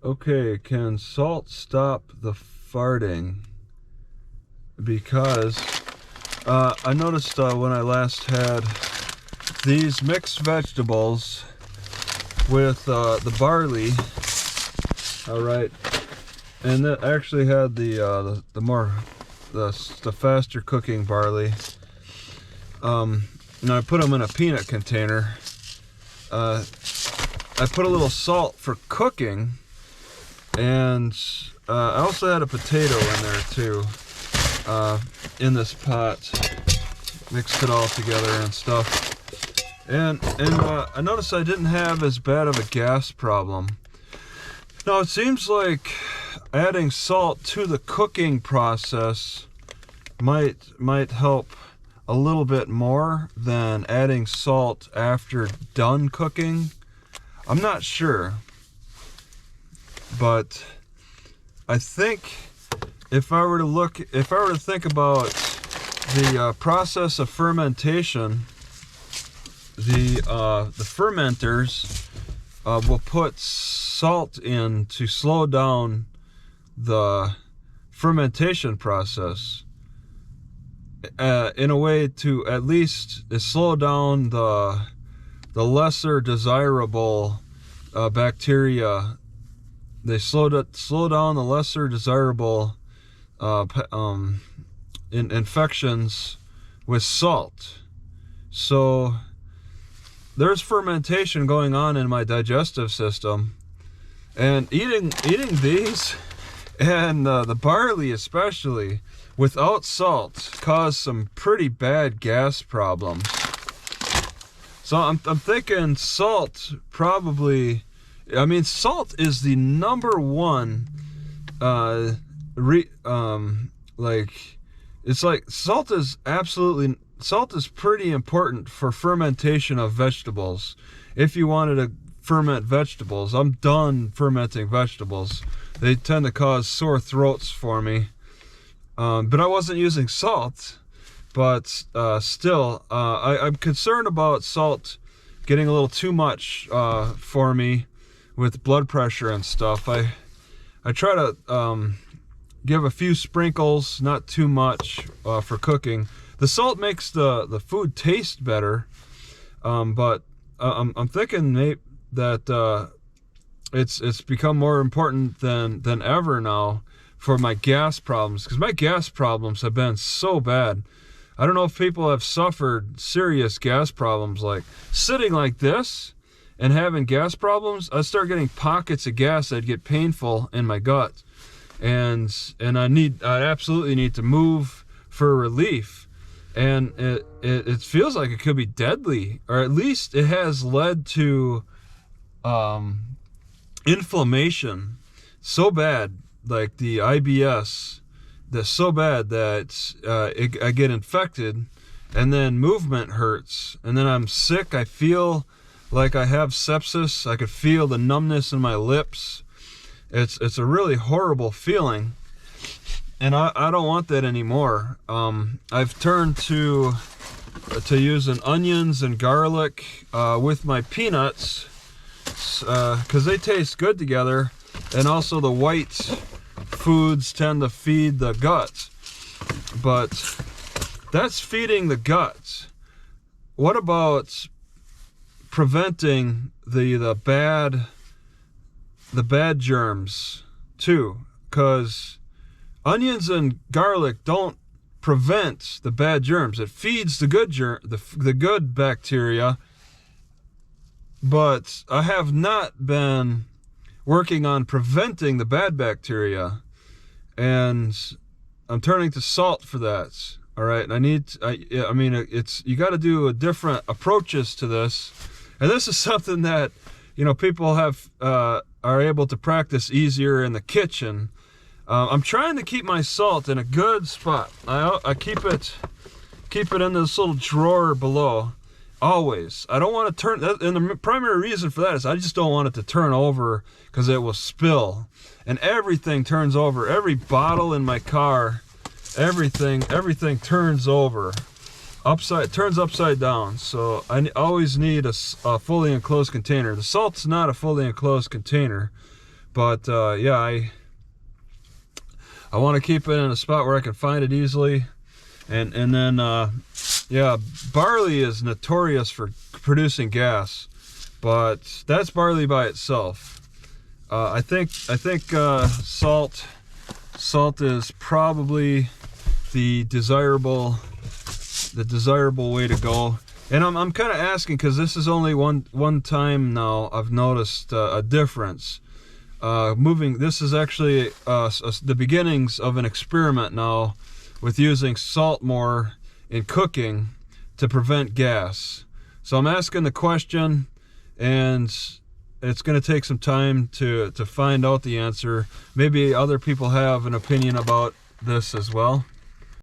Okay, can salt stop the farting? Because I noticed when I last had these mixed vegetables with the barley, all right, and that actually had the faster cooking barley. And I put them in a peanut container. I put a little salt for cooking, and I also had a potato in there too, in this pot. Mixed it all together and stuff. And I noticed I didn't have as bad of a gas problem. Now it seems like adding salt to the cooking process might help a little bit more than adding salt after done cooking. I'm not sure, but I think if I were to think about the process of fermentation, the fermenters will put salt in to slow down the fermentation process in a way to at least slow down the lesser desirable bacteria. They slow down the lesser desirable infections with salt. So there's fermentation going on in my digestive system, and eating these and the barley especially without salt caused some pretty bad gas problems. So I'm thinking salt probably, I mean, salt is the number one salt is pretty important for fermentation of vegetables. If you wanted to ferment vegetables, I'm done fermenting vegetables. They tend to cause sore throats for me. But I wasn't using salt. But still, I'm concerned about salt getting a little too much for me with blood pressure and stuff. I try to give a few sprinkles, not too much, for cooking. The salt makes the food taste better, but I'm thinking that it's become more important than ever now for my gas problems, because my gas problems have been so bad. I don't know if people have suffered serious gas problems, like sitting like this and having gas problems. I start getting pockets of gas that'd get painful in my gut, and I absolutely need to move for relief. And it feels like it could be deadly, or at least it has led to inflammation so bad, like the IBS, that's so bad that I get infected, and then movement hurts, and then I'm sick. I feel like I have sepsis. I could feel the numbness in my lips. It's a really horrible feeling, and I don't want that anymore. I've turned to using onions and garlic with my peanuts, because they taste good together, and also the white foods tend to feed the gut. But that's feeding the gut. What about preventing the bad germs too? Because onions and garlic don't prevent the bad germs. It feeds the good bacteria. But I have not been working on preventing the bad bacteria, and I'm turning to salt for that. All right, and you got to do different approaches to this, and this is something that people are able to practice easier in the kitchen. I'm trying to keep my salt in a good spot. I keep it in this little drawer below. Always. I don't want to turn, and the primary reason for that is I just don't want it to turn over, because it will spill, and everything turns over. Every bottle in my car, everything turns over, turns upside down. So I always need a fully enclosed container. The salt's not a fully enclosed container, But yeah, I want to keep it in a spot where I can find it easily. And then yeah, barley is notorious for producing gas, but that's barley by itself. I think salt is probably the desirable way to go. And I'm kind of asking because this is only one time now I've noticed a difference. This is actually the beginnings of an experiment now with using salt more in cooking to prevent gas. So I'm asking the question, and it's going to take some time to find out the answer. Maybe other people have an opinion about this as well.